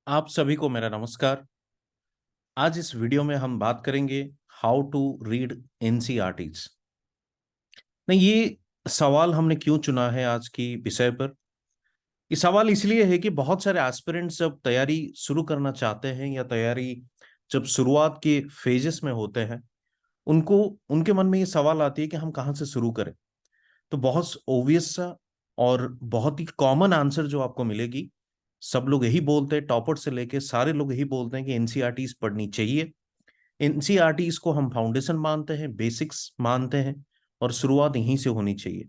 आप सभी को मेरा नमस्कार। आज इस वीडियो में हम बात करेंगे हाउ टू रीड एनसीईआरटीज। नहीं, ये सवाल हमने क्यों चुना है आज की विषय पर? ये सवाल इसलिए है कि बहुत सारे एस्पिरेंट्स जब तैयारी शुरू करना चाहते हैं या तैयारी जब शुरुआत के फेजेस में होते हैं, उनको उनके मन में ये सवाल आती है कि हम कहाँ से शुरू करें। तो बहुत ओवियस सा और बहुत ही कॉमन आंसर जो आपको मिलेगी, सब लोग यही बोलते हैं, टॉपर से लेके सारे लोग यही बोलते हैं कि एनसीईआरटीज पढ़नी चाहिए। एनसीईआरटीज को हम फाउंडेशन मानते हैं, बेसिक्स मानते हैं और शुरुआत यहीं से होनी चाहिए।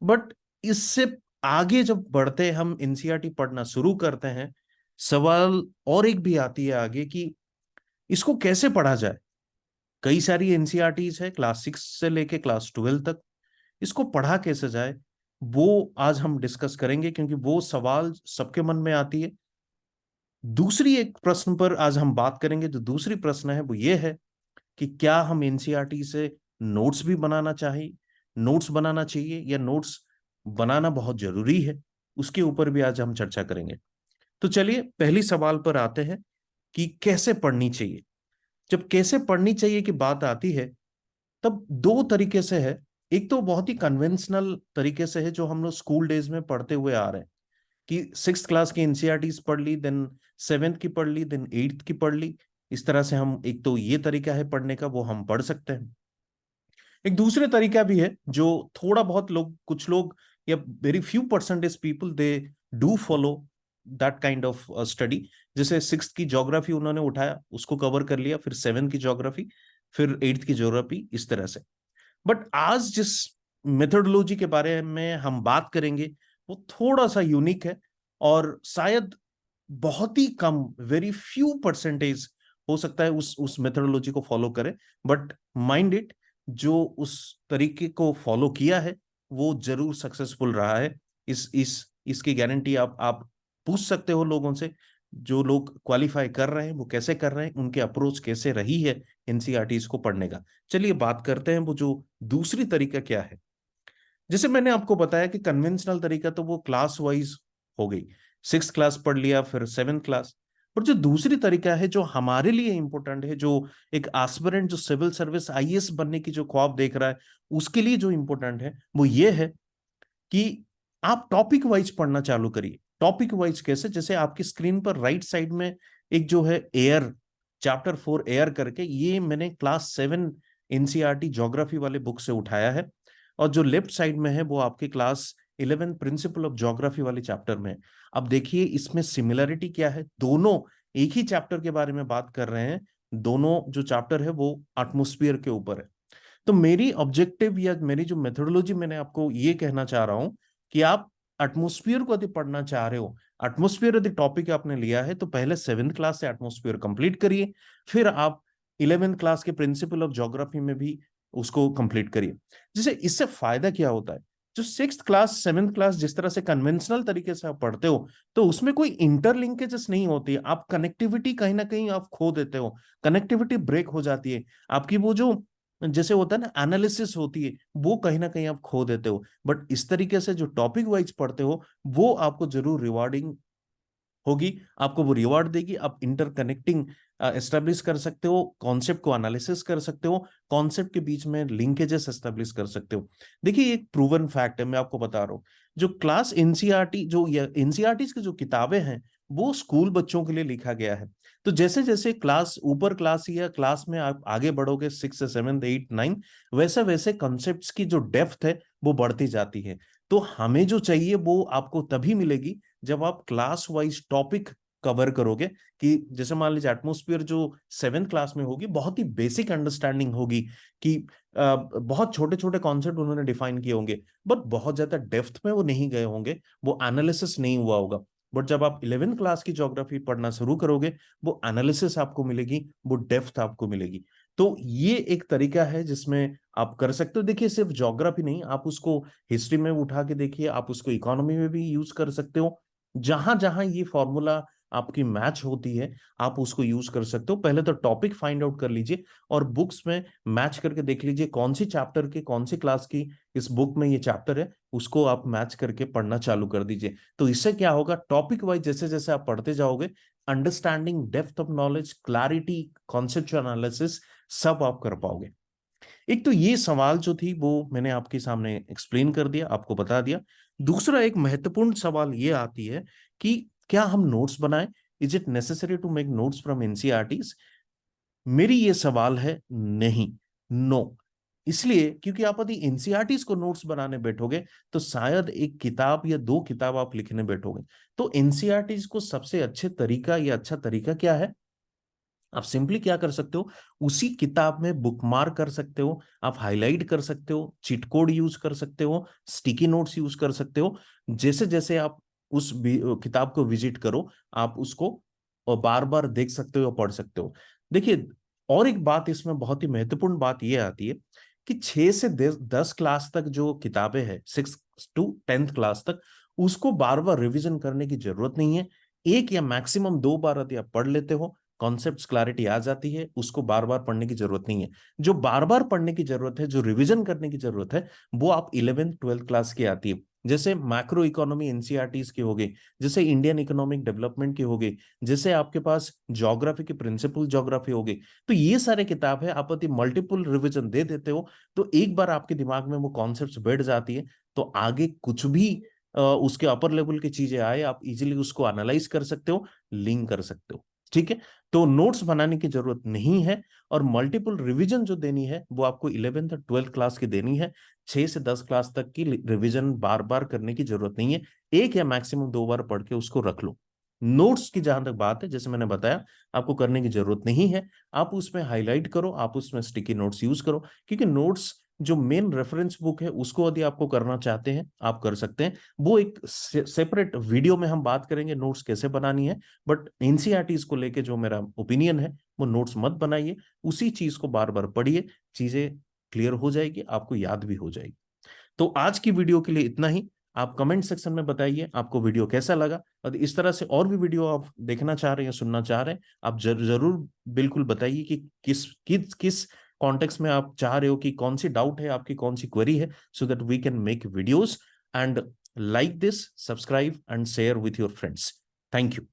बट इससे आगे जब बढ़ते हैं, हम एनसीईआरटी पढ़ना शुरू करते हैं, सवाल और एक भी आती है आगे कि इसको कैसे पढ़ा जाए। कई सारी एनसीईआरटीज है क्लास 6 से लेके क्लास 12 तक, इसको पढ़ा कैसे जाए वो आज हम डिस्कस करेंगे, क्योंकि वो सवाल सबके मन में आती है। दूसरी एक प्रश्न पर आज हम बात करेंगे। जो दूसरी प्रश्न है वो ये है कि क्या हम एनसीईआरटी से नोट्स भी बनाना चाहिए या नोट्स बनाना बहुत जरूरी है, उसके ऊपर भी आज हम चर्चा करेंगे। तो चलिए पहली सवाल पर आते हैं कि कैसे पढ़नी चाहिए। जब कैसे पढ़नी चाहिए की बात आती है, तब दो तरीके से है। एक तो बहुत ही कन्वेंशनल तरीके से है जो हम लोग स्कूल डेज में पढ़ते हुए आ रहे हैं कि सिक्स क्लास की एनसीईआरटीज पढ़ ली, देन सेवेंथ की पढ़ ली, देन एट्थ की पढ़ ली। इस तरह से हम, एक तो ये तरीका है पढ़ने का, वो हम पढ़ सकते हैं। एक दूसरे तरीका भी है जो थोड़ा बहुत लोग, कुछ लोग या very few percentage people they do follow that kind of study. जैसे सिक्स की ज्योग्राफी उन्होंने उठाया, उसको कवर कर लिया, फिर सेवेंथ की ज्योग्राफी, फिर एट्थ की ज्योग्राफी, इस तरह से। बट आज जिस मेथोडोलॉजी के बारे में हम बात करेंगे वो थोड़ा सा यूनिक है, और शायद बहुत ही कम, वेरी फ्यू परसेंटेज हो सकता है उस मेथोडोलॉजी को फॉलो करें। बट माइंड इट, जो उस तरीके को फॉलो किया है वो जरूर सक्सेसफुल रहा है। इस इसकी गारंटी आप पूछ सकते हो लोगों से। जो लोग क्वालिफाई कर रहे हैं वो कैसे कर रहे हैं, उनके अप्रोच कैसे रही है एनसीईआरटीज को पढ़ने का। चलिए बात करते हैं वो जो दूसरी तरीका क्या है। जैसे मैंने आपको बताया कि कन्वेंशनल तरीका तो वो क्लास वाइज हो गई, सिक्स क्लास पढ़ लिया फिर सेवेंथ क्लास। पर जो दूसरी तरीका है जो हमारे लिए इंपॉर्टेंट है, जो एक एस्पिरेंट जो सिविल सर्विस आईएएस बनने की जो ख्वाब देख रहा है, उसके लिए जो इंपॉर्टेंट है वो ये है कि आप टॉपिक वाइज पढ़ना चालू करिए। टॉपिक वाइज कैसे? जैसे आपकी स्क्रीन पर राइट साइड में एक जो है एयर, चैप्टर 4 एयर करके, ये मैंने क्लास 7 एनसीईआरटी ज्योग्राफी वाले बुक से उठाया है। और जो लेफ्ट साइड में है वो आपके क्लास 11 प्रिंसिपल ऑफ ज्योग्राफी वाले चैप्टर में है। अब देखिए इसमें सिमिलरिटी क्या है, दोनों एक ही चैप्टर के बारे में बात कर रहे हैं। दोनों जो चैप्टर है वो एटमॉस्फेयर के ऊपर है। तो मेरी ऑब्जेक्टिव या मेरी जो मेथोडोलॉजी, मैंने आपको ये कहना चाह रहा हूं कि आप एटमॉस्फेयर को यदि पढ़ना चाह रहे हो, एटमॉस्फेयर यदि टॉपिक आपने लिया है, तो पहले सेवेंथ क्लास से एटमॉस्फेयर कंप्लीट करिए, फिर आप 11th क्लास के प्रिंसिपल ऑफ ज्योग्राफी में भी उसको कंप्लीट करिए। जैसे इससे फायदा क्या होता है, जो सिक्स क्लास सेवेंथ क्लास जिस तरह से कन्वेंशनल तरीके से आप पढ़ते हो, तो उसमें कोई इंटरलिंकेजेस नहीं होती है। आप कनेक्टिविटी कहीं ना कहीं आप खो देते हो, कनेक्टिविटी ब्रेक हो जाती है आपकी। वो जो जैसे होता है ना एनालिसिस होती है, वो कहीं ना कहीं आप खो देते हो। बट इस तरीके से जो टॉपिक वाइज पढ़ते हो वो आपको जरूर रिवार्डिंग होगी, आपको वो रिवार्ड देगी। आप इंटरकनेक्टिंग एस्टेब्लिश कर सकते हो, कॉन्सेप्ट को एनालिसिस कर सकते हो, कॉन्सेप्ट के बीच में लिंकेजेस एस्टेब्लिश कर सकते हो। देखिए एक प्रूवन फैक्ट है, मैं आपको बता रहा हूँ। जो क्लास एनसीईआरटी, जो एनसीईआरटी की जो किताबें हैं, वो स्कूल बच्चों के लिए लिखा गया है। तो जैसे जैसे क्लास ऊपर क्लास या क्लास में आप आगे बढ़ोगे, सिक्स से सेवन एट नाइन, वैसे वैसे कॉन्सेप्ट्स की जो डेप्थ है वो बढ़ती जाती है। तो हमें जो चाहिए वो आपको तभी मिलेगी जब आप क्लास वाइज टॉपिक कवर करोगे। कि जैसे मान लीजिए एटमॉस्फेयर जो सेवेंथ क्लास में होगी, बहुत ही बेसिक अंडरस्टैंडिंग होगी कि बहुत छोटे छोटे कॉन्सेप्ट उन्होंने डिफाइन किए होंगे, बट बहुत ज्यादा डेप्थ में वो नहीं गए होंगे, वो एनालिसिस नहीं हुआ होगा। बट जब आप 11th क्लास की ज्योग्राफी पढ़ना शुरू करोगे, वो एनालिसिस आपको मिलेगी, वो डेप्थ आपको मिलेगी। तो ये एक तरीका है जिसमें आप कर सकते हो। देखिए सिर्फ ज्योग्राफी नहीं, आप उसको हिस्ट्री में उठा के देखिए, आप उसको इकोनॉमी में भी यूज कर सकते हो। जहां जहां ये फॉर्मूला आपकी मैच होती है, आप उसको यूज कर सकते हो। पहले तो टॉपिक फाइंड आउट कर लीजिए और बुक्स में मैच करके देख लीजिए कौन सी चैप्टर के, कौन सी क्लास की इस बुक में ये चैप्टर है, उसको आप मैच करके पढ़ना चालू कर दीजिए। तो इससे क्या होगा, टॉपिक वाइज जैसे जैसे आप पढ़ते जाओगे, understanding, depth of knowledge, clarity, conceptual analysis, सब आप कर पाओगे। एक तो ये सवाल जो थी वो मैंने आपके सामने एक्सप्लेन कर दिया, आपको बता दिया। दूसरा एक महत्वपूर्ण सवाल ये आती है कि क्या हम नोट्स बनाएं? Is it necessary to make notes from NCERTs? मेरी ये सवाल है नहीं, नो। इसलिए क्योंकि आप यदि एनसीईआरटीज को नोट्स बनाने बैठोगे तो शायद एक किताब या दो किताब आप लिखने बैठोगे। तो एनसीईआरटीज को सबसे अच्छे तरीका या अच्छा तरीका क्या है? आप सिंपली क्या कर सकते हो, उसी किताब में बुकमार्क कर सकते हो, आप हाईलाइट कर सकते हो, चीट कोड यूज कर सकते हो, स्टिकी नोट्स यूज कर सकते हो। जैसे जैसे आप उस किताब को विजिट करो, आप उसको बार बार देख सकते हो, पढ़ सकते हो। देखिए, और एक बात इसमें बहुत ही महत्वपूर्ण बात यह आती है कि 6 से 10 क्लास तक जो किताबें हैं, 6 to 10th क्लास तक, उसको बार बार रिविजन करने की जरूरत नहीं है। एक या मैक्सिमम 2 बार यदि आप पढ़ लेते हो, कॉन्सेप्ट्स क्लैरिटी आ जाती है, उसको बार बार पढ़ने की जरूरत नहीं है। जो बार बार पढ़ने की जरूरत है, जो रिवीजन करने की जरूरत है, वो आप 11th-12th क्लास की आती है। जैसे मैक्रो इकोनॉमी एनसीईआरटीज के हो गए, जैसे इंडियन इकोनॉमिक डेवलपमेंट के हो गए, जैसे आपके पास ज्योग्राफी के प्रिंसिपल ज्योग्राफी हो गई। तो ये सारे किताब है, आप यदि मल्टीपल रिविजन दे देते हो तो एक बार आपके दिमाग में वो कॉन्सेप्ट बैठ जाती है, तो आगे कुछ भी उसके अपर लेवल की चीजें आए, आप इजीली उसको एनालाइज कर सकते हो, लिंक कर सकते हो। ठीक है, तो नोट्स बनाने की जरूरत नहीं है। और मल्टीपल रिवीजन जो देनी है वो आपको 11th और 12th क्लास की देनी है। 6 से 10 क्लास तक की रिवीजन बार बार करने की जरूरत नहीं है। एक या मैक्सिमम 2 बार पढ़ के उसको रख लो। नोट्स की जहां तक बात है, जैसे मैंने बताया, आपको करने की जरूरत नहीं है। आप उसमें हाईलाइट करो, आप उसमें स्टिकी नोट्स यूज करो, क्योंकि नोट्स जो मेन रेफरेंस बुक है उसको यदि आपको करना चाहते हैं आप कर सकते हैं। वो एक सेपरेट वीडियो में हम बात करेंगे नोट्स कैसे बनानी है। बट एनसीईआरटीज को लेके जो मेरा ओपिनियन है, वो नोट्स मत बनाइए, उसी चीज को बार बार पढ़िए, चीजें क्लियर हो जाएगी, आपको याद भी हो जाएगी। तो आज की वीडियो के लिए इतना ही। आप कमेंट सेक्शन में बताइए आपको वीडियो कैसा लगा, और इस तरह से और भी वीडियो आप देखना चाह रहे हैं, सुनना चाह रहे हैं, आप जरूर बिल्कुल बताइए कि किस किस किस कॉन्टेक्स्ट में आप चाह रहे हो, कि कौन सी डाउट है आपकी, कौन सी क्वेरी है, so that we can make videos. And like this, subscribe and share with your friends. Thank you.